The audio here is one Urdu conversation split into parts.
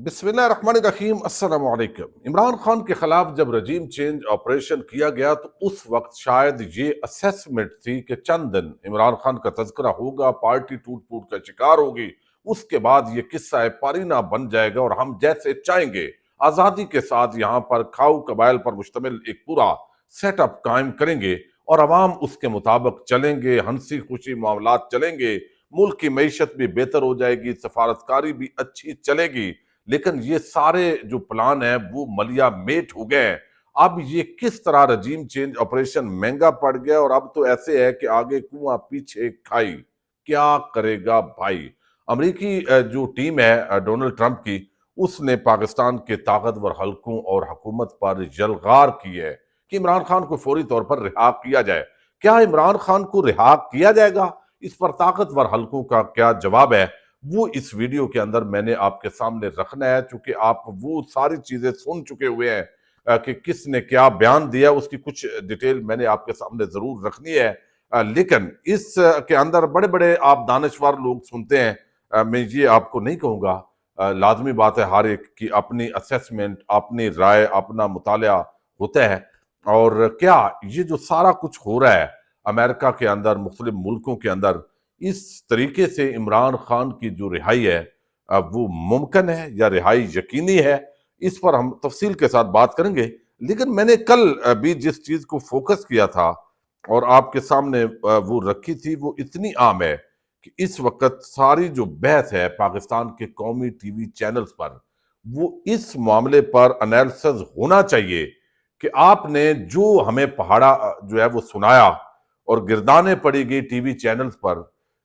بسم اللہ الرحمن الرحیم، السلام علیکم۔ عمران خان کے خلاف جب رجیم چینج آپریشن کیا گیا تو اس وقت شاید یہ اسیسمنٹ تھی کہ چند دن عمران خان کا تذکرہ ہوگا، پارٹی ٹوٹ پھوٹ کا شکار ہوگی، اس کے بعد یہ قصہ پارینہ بن جائے گا اور ہم جیسے چاہیں گے آزادی کے ساتھ یہاں پر کھاؤ قبائل پر مشتمل ایک پورا سیٹ اپ قائم کریں گے اور عوام اس کے مطابق چلیں گے، ہنسی خوشی معاملات چلیں گے، ملک کی معیشت بھی بہتر ہو جائے گی، سفارتکاری بھی اچھی چلے گی۔ لیکن یہ سارے جو پلان ہیں وہ ملیا میٹ ہو گئے ہیں۔ اب یہ کس طرح رجیم چینج آپریشن مہنگا پڑ گیا اور اب تو ایسے ہے کہ آگے کنواں پیچھے کھائی، کیا کرے گا بھائی؟ امریکی جو ٹیم ہے ڈونلڈ ٹرمپ کی، اس نے پاکستان کے طاقتور حلقوں اور حکومت پر یلغار کی ہے کہ عمران خان کو فوری طور پر رہا کیا جائے۔ کیا عمران خان کو رہا کیا جائے گا؟ اس پر طاقتور حلقوں کا کیا جواب ہے وہ اس ویڈیو کے اندر میں نے آپ کے سامنے رکھنا ہے، چونکہ آپ وہ ساری چیزیں سن چکے ہوئے ہیں کہ کس نے کیا بیان دیا، اس کی کچھ ڈیٹیل میں نے آپ کے سامنے ضرور رکھنی ہے۔ لیکن اس کے اندر بڑے بڑے آپ دانشور لوگ سنتے ہیں، میں یہ آپ کو نہیں کہوں گا، لازمی بات ہے ہر ایک کی اپنی اسیسمنٹ، اپنی رائے، اپنا مطالعہ ہوتا ہے۔ اور کیا یہ جو سارا کچھ ہو رہا ہے امریکہ کے اندر، مختلف ملکوں کے اندر، اس طریقے سے عمران خان کی جو رہائی ہے وہ ممکن ہے یا رہائی یقینی ہے؟ اس پر ہم تفصیل کے ساتھ بات کریں گے۔ لیکن میں نے کل بھی جس چیز کو فوکس کیا تھا اور آپ کے سامنے وہ رکھی تھی، وہ اتنی عام ہے کہ اس وقت ساری جو بحث ہے پاکستان کے قومی ٹی وی چینلز پر، وہ اس معاملے پر انالیسز ہونا چاہیے کہ آپ نے جو ہمیں پہاڑا جو ہے وہ سنایا اور گردانے پڑی گئی ٹی وی چینلز پر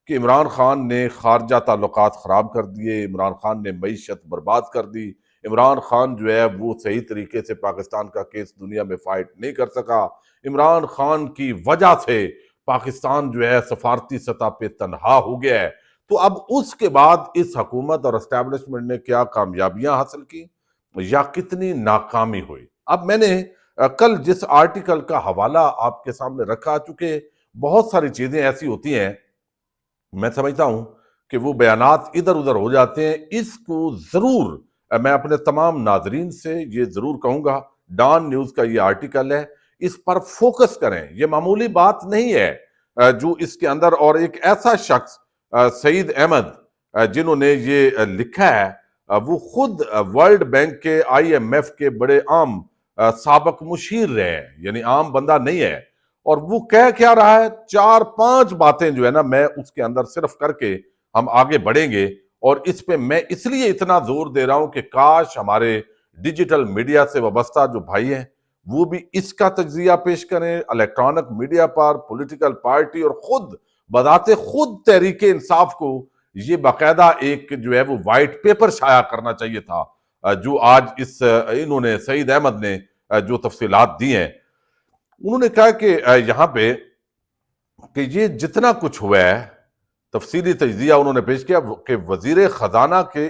کہ عمران خان نے خارجہ تعلقات خراب کر دیے، عمران خان نے معیشت برباد کر دی، عمران خان جو ہے وہ صحیح طریقے سے پاکستان کا کیس دنیا میں فائٹ نہیں کر سکا، عمران خان کی وجہ سے پاکستان جو ہے سفارتی سطح پہ تنہا ہو گیا ہے۔ تو اب اس کے بعد اس حکومت اور اسٹیبلشمنٹ نے کیا کامیابیاں حاصل کی یا کتنی ناکامی ہوئی؟ اب میں نے کل جس آرٹیکل کا حوالہ آپ کے سامنے رکھا، چونکہ بہت ساری چیزیں ایسی ہوتی ہیں، میں سمجھتا ہوں کہ وہ بیانات ادھر ادھر ہو جاتے ہیں، اس کو ضرور میں اپنے تمام ناظرین سے یہ ضرور کہوں گا، ڈان نیوز کا یہ آرٹیکل ہے، اس پر فوکس کریں۔ یہ معمولی بات نہیں ہے جو اس کے اندر، اور ایک ایسا شخص سعید احمد جنہوں نے یہ لکھا ہے، وہ خود ورلڈ بینک کے آئی ایم ایف کے بڑے عام سابق مشیر رہے ہیں، یعنی عام بندہ نہیں ہے۔ اور وہ کہہ کیا رہا ہے، 4-5 باتیں جو ہے نا میں اس کے اندر صرف کر کے ہم آگے بڑھیں گے، اور اس پہ میں اس لیے اتنا زور دے رہا ہوں کہ کاش ہمارے ڈیجیٹل میڈیا سے وابستہ جو بھائی ہیں وہ بھی اس کا تجزیہ پیش کریں، الیکٹرانک میڈیا پر، پولیٹیکل پارٹی اور خود بذات خود تحریک انصاف کو یہ باقاعدہ ایک جو ہے وہ وائٹ پیپر شائع کرنا چاہیے تھا، جو آج انہوں نے سعید احمد نے جو تفصیلات دی ہیں۔ انہوں نے کہا کہ یہاں پہ کہ یہ جتنا کچھ ہوا ہے، تفصیلی تجزیہ انہوں نے پیش کیا کہ وزیر خزانہ کے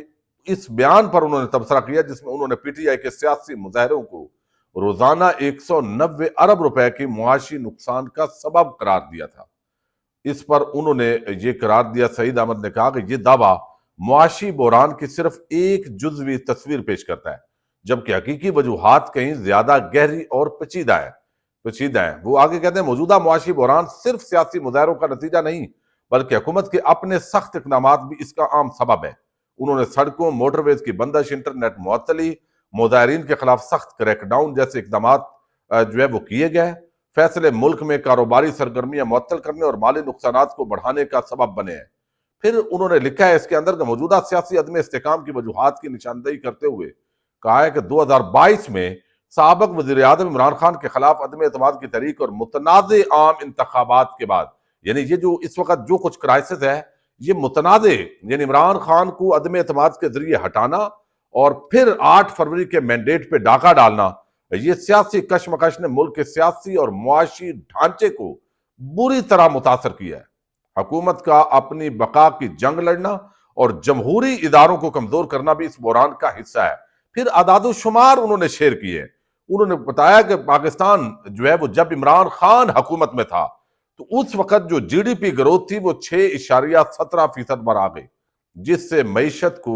اس بیان پر انہوں نے تبصرہ کیا جس میں انہوں نے پی ٹی آئی کے سیاسی مظاہروں کو روزانہ 190 ارب روپے کی معاشی نقصان کا سبب قرار دیا تھا۔ اس پر انہوں نے یہ قرار دیا، سعید احمد نے کہا کہ یہ دعویٰ معاشی بحران کی صرف ایک جزوی تصویر پیش کرتا ہے، جبکہ حقیقی وجوہات کہیں زیادہ گہری اور پیچیدہ ہیں۔ وہ آگے کہتے ہیں موجودہ معاشی بحران صرف سیاسی مظاہروں کا نتیجہ نہیں بلکہ حکومت کے اپنے سخت اقدامات بھی اس کا عام سبب ہے۔ انہوں نے سڑکوں، موٹر ویز کی بندش، انٹرنیٹ معطلی، مظاہرین کے خلاف سخت کریک ڈاؤن جیسے اقدامات جو ہے وہ کیے گئے، فیصلے ملک میں کاروباری سرگرمیاں معطل کرنے اور مالی نقصانات کو بڑھانے کا سبب بنے ہیں۔ پھر انہوں نے لکھا ہے اس کے اندر کہ موجودہ سیاسی عدم استحکام کی وجوہات کی نشاندہی کرتے ہوئے کہا ہے کہ 2022 میں سابق وزیر اعظم عمران خان کے خلاف عدم اعتماد کی تحریک اور متنازع عام انتخابات کے بعد، یعنی یہ جو اس وقت جو کچھ کرائسس ہے یہ متنازع، یعنی عمران خان کو عدم اعتماد کے ذریعے ہٹانا اور پھر 8 فروری کے مینڈیٹ پہ ڈاکہ ڈالنا، یہ سیاسی کشمکش نے ملک کے سیاسی اور معاشی ڈھانچے کو بری طرح متاثر کیا ہے۔ حکومت کا اپنی بقا کی جنگ لڑنا اور جمہوری اداروں کو کمزور کرنا بھی اس بحران کا حصہ ہے۔ پھر اعداد و شمار انہوں نے شیئر کیے، انہوں نے بتایا کہ پاکستان جو ہے وہ جب عمران خان حکومت میں تھا تو اس وقت جو جی ڈی پی گروتھ تھی وہ 6.17% پر آ گئی، جس سے معیشت کو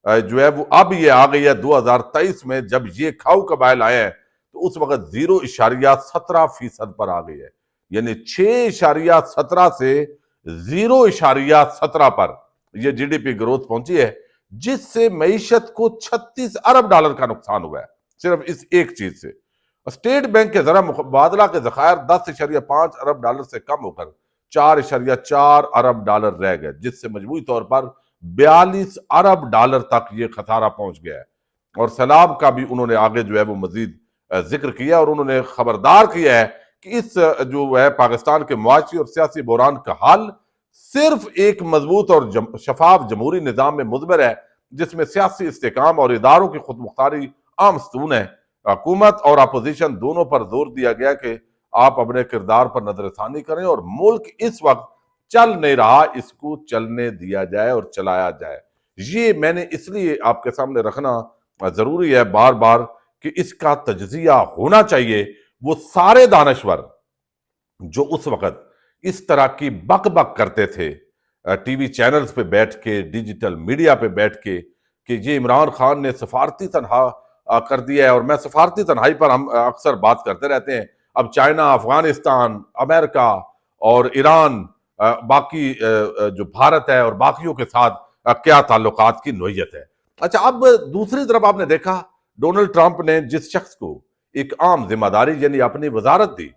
جو ہے وہ اب یہ آ گئی ہے 2023 میں، جب یہ کھاؤ قبائل آئے ہیں تو اس وقت 0.17% پر آ گئی ہے، یعنی 6.17 سے 0.17 پر یہ جی ڈی پی گروتھ پہنچی ہے، جس سے معیشت کو $36 ارب کا نقصان ہوا ہے صرف اس ایک چیز سے۔ اسٹیٹ بینک کے زرع مبادلہ کے ذخائر $10.5 ارب سے کم ہو کر $4.4 ارب رہ گئے، جس سے مجموعی طور پر $42 ارب تک یہ خسارہ پہنچ گیا ہے۔ اور سیلاب کا بھی انہوں نے آگے جو ہے وہ مزید ذکر کیا، اور انہوں نے خبردار کیا ہے کہ اس جو ہے پاکستان کے معاشی اور سیاسی بحران کا حل صرف ایک مضبوط اور شفاف جمہوری نظام میں مضمر ہے، جس میں سیاسی استحکام اور اداروں کی خود مختاری عام ستون ہے۔ حکومت اور اپوزیشن دونوں پر زور دیا گیا کہ آپ اپنے کردار پر نظر ثانی کریں، اور ملک اس وقت چل نہیں رہا، اس کو چلنے دیا جائے اور چلایا جائے۔ یہ میں نے اس لیے آپ کے سامنے رکھنا ضروری ہے بار بار کہ اس کا تجزیہ ہونا چاہیے۔ وہ سارے دانشور جو اس وقت اس طرح کی بک بک کرتے تھے ٹی وی چینلز پہ بیٹھ کے، ڈیجیٹل میڈیا پہ بیٹھ کے، کہ یہ عمران خان نے سفارتی تنہا کر دیا ہے، اور میں سفارتی تنہائی پر ہم اکثر بات کرتے رہتے ہیں۔ اب چائنا، افغانستان، امریکہ اور ایران، باقی جو بھارت ہے اور باقیوں کے ساتھ کیا تعلقات کی نوعیت ہے۔ اچھا، اب دوسری طرف آپ نے دیکھا ڈونلڈ ٹرمپ نے جس شخص کو ایک عام ذمہ داری یعنی اپنی وزارت دی،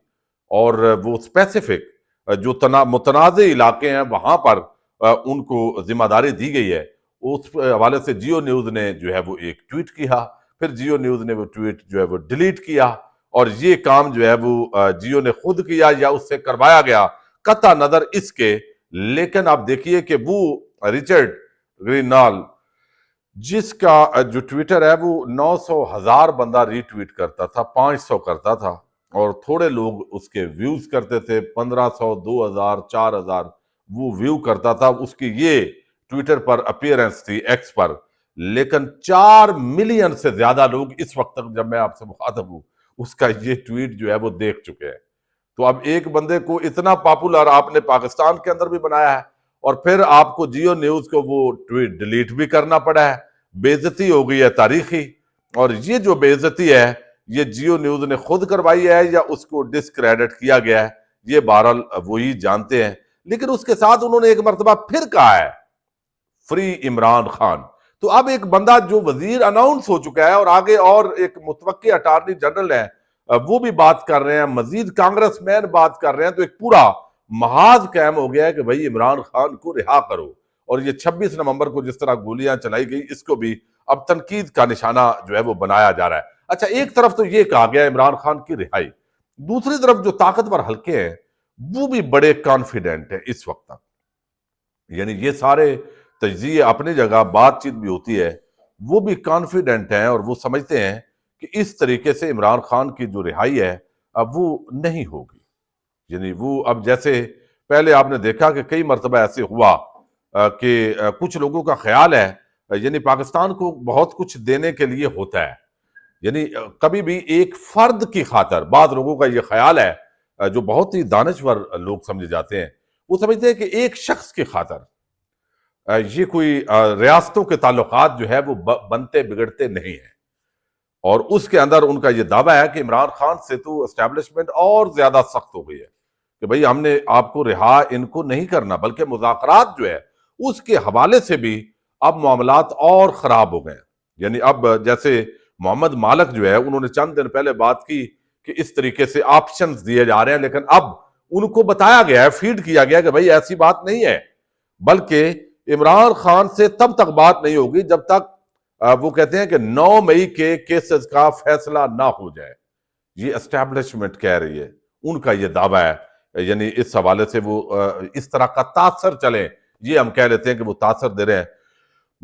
اور وہ اسپیسیفک جو متنازع علاقے ہیں وہاں پر ان کو ذمہ داری دی گئی ہے، اس حوالے سے جیو نیوز نے جو ہے وہ ایک ٹویٹ کیا، پھر جیو نیوز نے وہ ٹویٹ جو ہے وہ ڈیلیٹ کیا، اور یہ کام جو ہے وہ جیو نے خود کیا یا اس سے کروایا گیا، قطع نظر اس کے۔ لیکن آپ دیکھیے کہ وہ رچرڈ گرینال، جس کا جو ٹویٹر ہے وہ 900,000 بندہ ری ٹویٹ کرتا تھا، 500 کرتا تھا، اور تھوڑے لوگ اس کے ویوز کرتے تھے، 1500، 2000، 4000 وہ ویو کرتا تھا۔ اس کی یہ ٹویٹر پر اپیئرنس تھی ایکس پر، لیکن 4 ملین سے زیادہ لوگ اس وقت تک جب میں آپ سے مخاطب ہوں اس کا یہ ٹویٹ جو ہے وہ دیکھ چکے ہیں۔ تو اب ایک بندے کو اتنا پاپولر آپ نے پاکستان کے اندر بھی بنایا ہے، اور پھر آپ کو جیو نیوز کو وہ ٹویٹ ڈیلیٹ بھی کرنا پڑا ہے۔ بے عزتی ہو گئی ہے تاریخی، اور یہ جو بے عزتی ہے یہ جیو نیوز نے خود کروائی ہے یا اس کو ڈسکریڈٹ کیا گیا ہے، یہ بہرحال وہی جانتے ہیں۔ لیکن اس کے ساتھ انہوں نے ایک مرتبہ پھر کہا ہے فری عمران خان۔ تو اب ایک بندہ جو وزیر اناؤنس ہو چکا ہے، اور آگے اور ایک متوقع اٹارنی جنرل ہے وہ بھی بات کر رہے ہیں، مزید کانگریس مین بات کر رہے ہیں، تو ایک پورا محاذ قائم ہو گیا ہے کہ بھائی عمران خان کو رہا کرو۔ اور یہ 26 نومبر کو جس طرح گولیاں چلائی گئی، اس کو بھی اب تنقید کا نشانہ جو ہے وہ بنایا جا رہا ہے۔ اچھا، ایک طرف تو یہ کہا گیا عمران خان کی رہائی، دوسری طرف جو طاقتور حلقے ہیں وہ بھی بڑے کانفیڈنٹ ہیں اس وقت تک، یعنی یہ سارے تجزیے اپنی جگہ، بات چیت بھی ہوتی ہے، وہ بھی کانفیڈنٹ ہیں اور وہ سمجھتے ہیں کہ اس طریقے سے عمران خان کی جو رہائی ہے اب وہ نہیں ہوگی۔ یعنی وہ اب جیسے پہلے آپ نے دیکھا کہ کئی مرتبہ ایسے ہوا کہ کچھ لوگوں کا خیال ہے، یعنی پاکستان کو بہت کچھ دینے کے لیے ہوتا ہے، یعنی کبھی بھی ایک فرد کی خاطر، بعض لوگوں کا یہ خیال ہے جو بہت ہی دانشور لوگ سمجھے جاتے ہیں، وہ سمجھتے ہیں کہ ایک شخص کی خاطر یہ کوئی ریاستوں کے تعلقات جو ہے وہ بنتے بگڑتے نہیں ہیں، اور اس کے اندر ان کا یہ دعویٰ ہے کہ عمران خان سے تو اسٹیبلشمنٹ اور زیادہ سخت ہو گئی ہے کہ بھئی ہم نے آپ کو رہا ان کو نہیں کرنا، بلکہ مذاکرات جو ہے اس کے حوالے سے بھی اب معاملات اور خراب ہو گئے ہیں۔ یعنی اب جیسے محمد مالک جو ہے انہوں نے چند دن پہلے بات کی کہ اس طریقے سے آپشنز دیے جا رہے ہیں، لیکن اب ان کو بتایا گیا ہے، فیڈ کیا گیا کہ بھئی ایسی بات نہیں ہے، بلکہ عمران خان سے تب تک بات نہیں ہوگی جب تک وہ کہتے ہیں کہ 9 مئی کے کیسز کا فیصلہ نہ ہو جائے۔ یہ اسٹیبلشمنٹ کہہ رہی ہے، ان کا یہ دعویٰ ہے، یعنی اس حوالے سے وہ اس طرح کا تاثر چلیں، یہ ہم کہہ لیتے ہیں کہ وہ تاثر دے رہے ہیں۔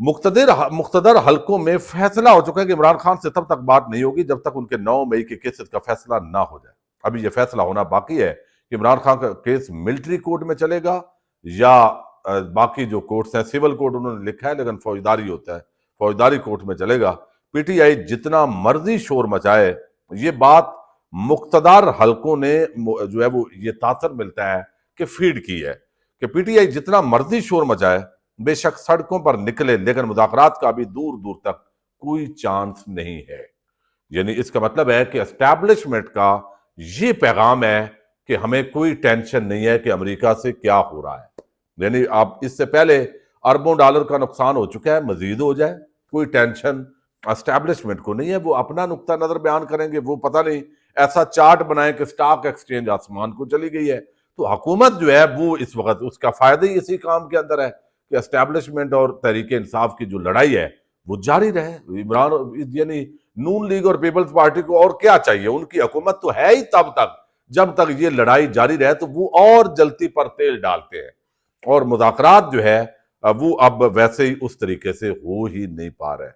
مقتدر حلقوں میں فیصلہ ہو چکا ہے کہ عمران خان سے تب تک بات نہیں ہوگی جب تک ان کے 9 مئی کے کیسز کا فیصلہ نہ ہو جائے۔ ابھی یہ فیصلہ ہونا باقی ہے کہ عمران خان کا کیس ملٹری کورٹ میں چلے گا یا باقی جو کورٹس ہیں، سول کورٹ انہوں نے لکھا ہے لیکن فوجداری ہوتا ہے، فوجداری کورٹ میں چلے گا۔ پی ٹی آئی جتنا مرضی شور مچائے، یہ بات مقتدر حلقوں نے جو ہے وہ یہ تاثر ملتا ہے کہ فیڈ کی ہے کہ پی ٹی آئی جتنا مرضی شور مچائے بے شک سڑکوں پر نکلے، لیکن مذاکرات کا بھی دور دور تک کوئی چانس نہیں ہے۔ یعنی اس کا مطلب ہے کہ اسٹیبلشمنٹ کا یہ پیغام ہے کہ ہمیں کوئی ٹینشن نہیں ہے کہ امریکہ سے کیا ہو رہا ہے۔ یعنی آپ اس سے پہلے اربوں ڈالر کا نقصان ہو چکا ہے، مزید ہو جائے، کوئی ٹینشن اسٹیبلشمنٹ کو نہیں ہے۔ وہ اپنا نقطہ نظر بیان کریں گے، وہ پتہ نہیں ایسا چارٹ بنائیں کہ سٹاک ایکسچینج آسمان کو چلی گئی ہے۔ تو حکومت جو ہے وہ اس وقت اس کا فائدہ ہی اسی کام کے اندر ہے کہ اسٹیبلشمنٹ اور تحریک انصاف کی جو لڑائی ہے وہ جاری رہے۔ عمران یعنی نون لیگ اور پیپلز پارٹی کو اور کیا چاہیے؟ ان کی حکومت تو ہے ہی تب تک جب تک یہ لڑائی جاری رہے، تو وہ اور جلتی پر تیل ڈالتے ہیں، اور مذاکرات جو ہے وہ اب ویسے ہی اس طریقے سے ہو ہی نہیں پا رہے۔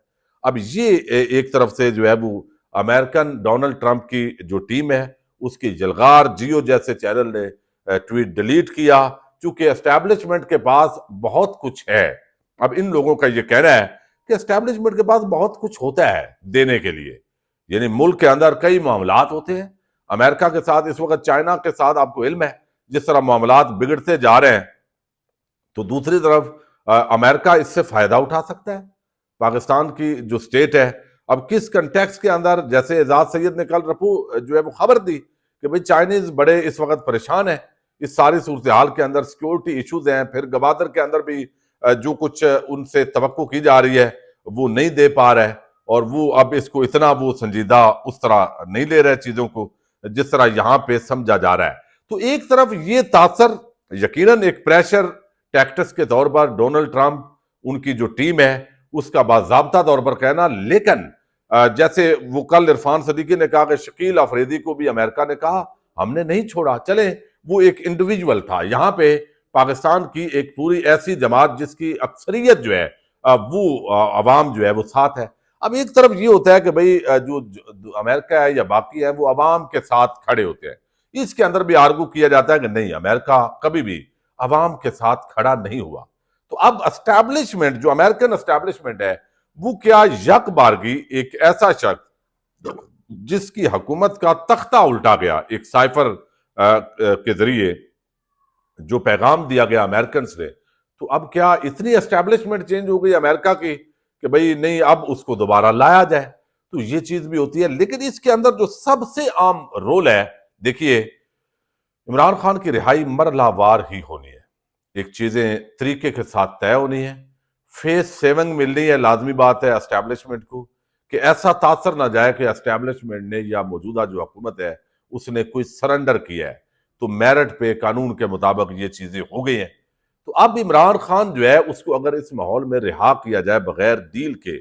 اب یہ ایک طرف سے جو ہے وہ امریکن ڈونلڈ ٹرمپ کی جو ٹیم ہے اس کی جلغار جیو جیسے چینل نے ٹویٹ ڈیلیٹ کیا، چونکہ اسٹیبلشمنٹ کے پاس بہت کچھ ہے۔ اب ان لوگوں کا یہ کہنا ہے کہ اسٹیبلشمنٹ کے پاس بہت کچھ ہوتا ہے دینے کے لیے، یعنی ملک کے اندر کئی معاملات ہوتے ہیں، امریکہ کے ساتھ اس وقت چائنا کے ساتھ آپ کو علم ہے جس طرح معاملات بگڑتے جا رہے ہیں، تو دوسری طرف امریکہ اس سے فائدہ اٹھا سکتا ہے۔ پاکستان کی جو سٹیٹ ہے، اب کس کنٹیکس کے اندر، جیسے اعزاز سید نے کل جو ہے وہ خبر دی کہ بھئی چائنیز بڑے اس وقت پریشان ہیں اس ساری صورتحال کے اندر، سیکورٹی ایشوز ہیں، پھر گوادر کے اندر بھی جو کچھ ان سے توقع کی جا رہی ہے وہ نہیں دے پا رہے، اور وہ اب اس کو اتنا وہ سنجیدہ اس طرح نہیں لے رہے چیزوں کو جس طرح یہاں پہ سمجھا جا رہا ہے۔ تو ایک طرف یہ تاثر یقیناً ایک پریشر ٹیکٹس کے طور پر ڈونلڈ ٹرمپ ان کی جو ٹیم ہے اس کا باضابطہ طور پر کہنا، لیکن جیسے وہ کل عرفان صدیقی نے کہا کہ شکیل آفریدی کو بھی امریکہ نے کہا ہم نے نہیں چھوڑا، چلیں وہ ایک انڈیویجول تھا، یہاں پہ پاکستان کی ایک پوری ایسی جماعت جس کی اکثریت جو ہے وہ عوام جو ہے وہ ساتھ ہے۔ اب ایک طرف یہ ہوتا ہے کہ بھئی جو امریکہ ہے یا باقی ہے وہ عوام کے ساتھ کھڑے ہوتے ہیں، اس کے اندر بھی آرگو کیا جاتا ہے کہ نہیں، امریکہ کبھی بھی عوام کے ساتھ کھڑا نہیں ہوا۔ تو اب اسٹیبلشمنٹ جو امریکن اسٹیبلشمنٹ ہے وہ کیا یک بارگی ایک ایسا شخص جس کی حکومت کا تختہ الٹا گیا، ایک سائفر کے ذریعے جو پیغام دیا گیا امریکنز نے، تو اب کیا اتنی اسٹیبلشمنٹ چینج ہو گئی امریکہ کی کہ بھئی نہیں اب اس کو دوبارہ لایا جائے؟ تو یہ چیز بھی ہوتی ہے، لیکن اس کے اندر جو سب سے عام رول ہے، دیکھیے عمران خان کی رہائی مرحلہ وار ہی ہونی ہے، ایک چیزیں طریقے کے ساتھ طے ہونی ہے، فیس سیونگ ملنی ہے، لازمی بات ہے اسٹیبلشمنٹ کو، کہ ایسا تاثر نہ جائے کہ اسٹیبلشمنٹ نے یا موجودہ جو حکومت ہے اس نے کوئی سرنڈر کیا ہے، تو میرٹ پہ قانون کے مطابق یہ چیزیں ہو گئی ہیں۔ تو اب عمران خان جو ہے اس کو اگر اس ماحول میں رہا کیا جائے بغیر ڈیل کے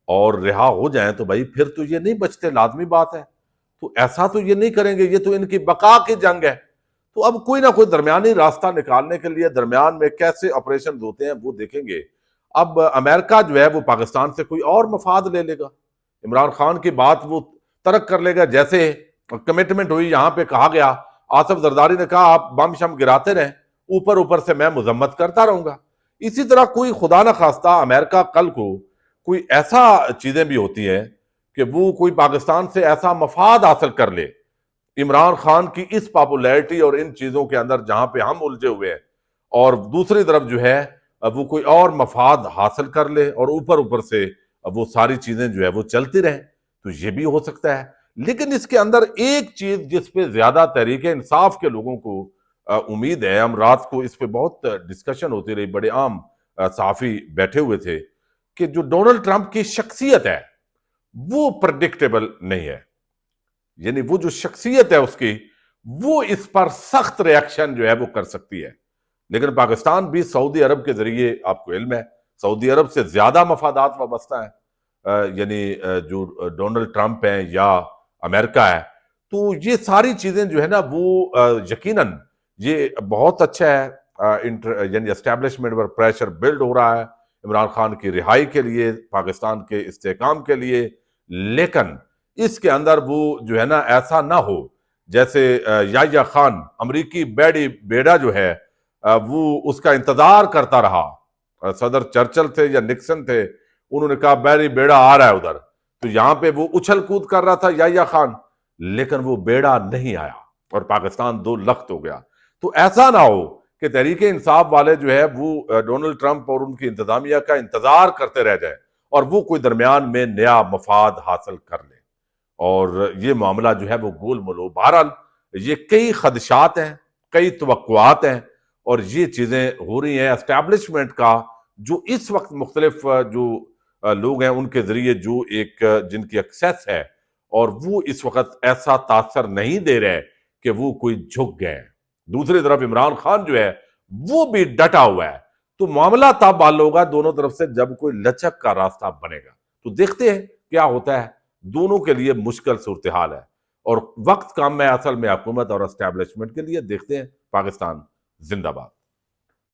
اور رہا ہو جائیں تو بھائی پھر تو یہ نہیں بچتے، لازمی بات ہے، تو ایسا تو یہ نہیں کریں گے، یہ تو ان کی بقا کی جنگ ہے۔ تو اب کوئی نہ کوئی درمیانی راستہ نکالنے کے لیے درمیان میں کیسے آپریشن ہوتے ہیں وہ دیکھیں گے۔ اب امریکہ جو ہے وہ پاکستان سے کوئی اور مفاد لے لے گا، عمران خان کی بات وہ ترک کر لے گا، جیسے کمٹمنٹ ہوئی یہاں پہ کہا گیا، آصف زرداری نے کہا آپ بم شم گراتے رہیں، اوپر اوپر سے میں مذمت کرتا رہوں گا۔ اسی طرح کوئی خدا نہ خواستہ امریکہ کل کو کوئی ایسا چیزیں بھی ہوتی ہیں کہ وہ کوئی پاکستان سے ایسا مفاد حاصل کر لے عمران خان کی اس پاپولیرٹی اور ان چیزوں کے اندر جہاں پہ ہم الجھے ہوئے ہیں، اور دوسری طرف جو ہے وہ کوئی اور مفاد حاصل کر لے اور اوپر اوپر سے وہ ساری چیزیں جو ہے وہ چلتی رہیں، تو یہ بھی ہو سکتا ہے۔ لیکن اس کے اندر ایک چیز جس پہ زیادہ تحریک انصاف کے لوگوں کو امید ہے، ہم رات کو اس پہ بہت ڈسکشن ہوتی رہی، بڑے عام صحافی بیٹھے ہوئے تھے، کہ جو ڈونلڈ ٹرمپ کی شخصیت ہے وہ پریڈکٹیبل نہیں ہے، یعنی وہ جو شخصیت ہے اس کی وہ اس پر سخت ریاکشن جو ہے وہ کر سکتی ہے۔ لیکن پاکستان بھی سعودی عرب کے ذریعے، آپ کو علم ہے سعودی عرب سے زیادہ مفادات وابستہ ہیں، یعنی جو ڈونلڈ ٹرمپ ہیں یا امریکہ ہے، تو یہ ساری چیزیں جو ہے نا وہ یقیناً یہ بہت اچھا ہے، یعنی اسٹیبلشمنٹ پر پریشر بلڈ ہو رہا ہے عمران خان کی رہائی کے لیے، پاکستان کے استحکام کے لیے، لیکن اس کے اندر وہ جو ہے نا ایسا نہ ہو جیسے یحییٰ خان امریکی بیڑا جو ہے وہ اس کا انتظار کرتا رہا، صدر چرچل تھے یا نکسن تھے، انہوں نے کہا بیری بیڑا آ رہا ہے ادھر، تو یہاں پہ وہ اچھل کود کر رہا تھا یحییٰ خان، لیکن وہ بیڑا نہیں آیا اور پاکستان دو لخت ہو گیا۔ تو ایسا نہ ہو کہ تحریک انصاف والے جو ہے وہ ڈونلڈ ٹرمپ اور ان کی انتظامیہ کا انتظار کرتے رہ جائیں اور وہ کوئی درمیان میں نیا مفاد حاصل کر لیں اور یہ معاملہ جو ہے وہ گول مولو. بہرحال یہ کئی خدشات ہیں، کئی توقعات ہیں اور یہ چیزیں ہو رہی ہیں. اسٹیبلشمنٹ کا جو اس وقت مختلف جو لوگ ہیں ان کے ذریعے جو ایک جن کی ایکسیس ہے اور وہ اس وقت ایسا تاثر نہیں دے رہے کہ وہ کوئی جھک گئے. دوسری طرف عمران خان جو ہے وہ بھی ڈٹا ہوا ہے. تو معاملہ تب حل ہوگا دونوں طرف سے جب کوئی لچک کا راستہ بنے گا. تو دیکھتے ہیں کیا ہوتا ہے. دونوں کے لیے مشکل صورتحال ہے اور وقت کم ہے اصل میں حکومت اور اسٹیبلشمنٹ کے لیے. دیکھتے ہیں. پاکستان زندہ باد.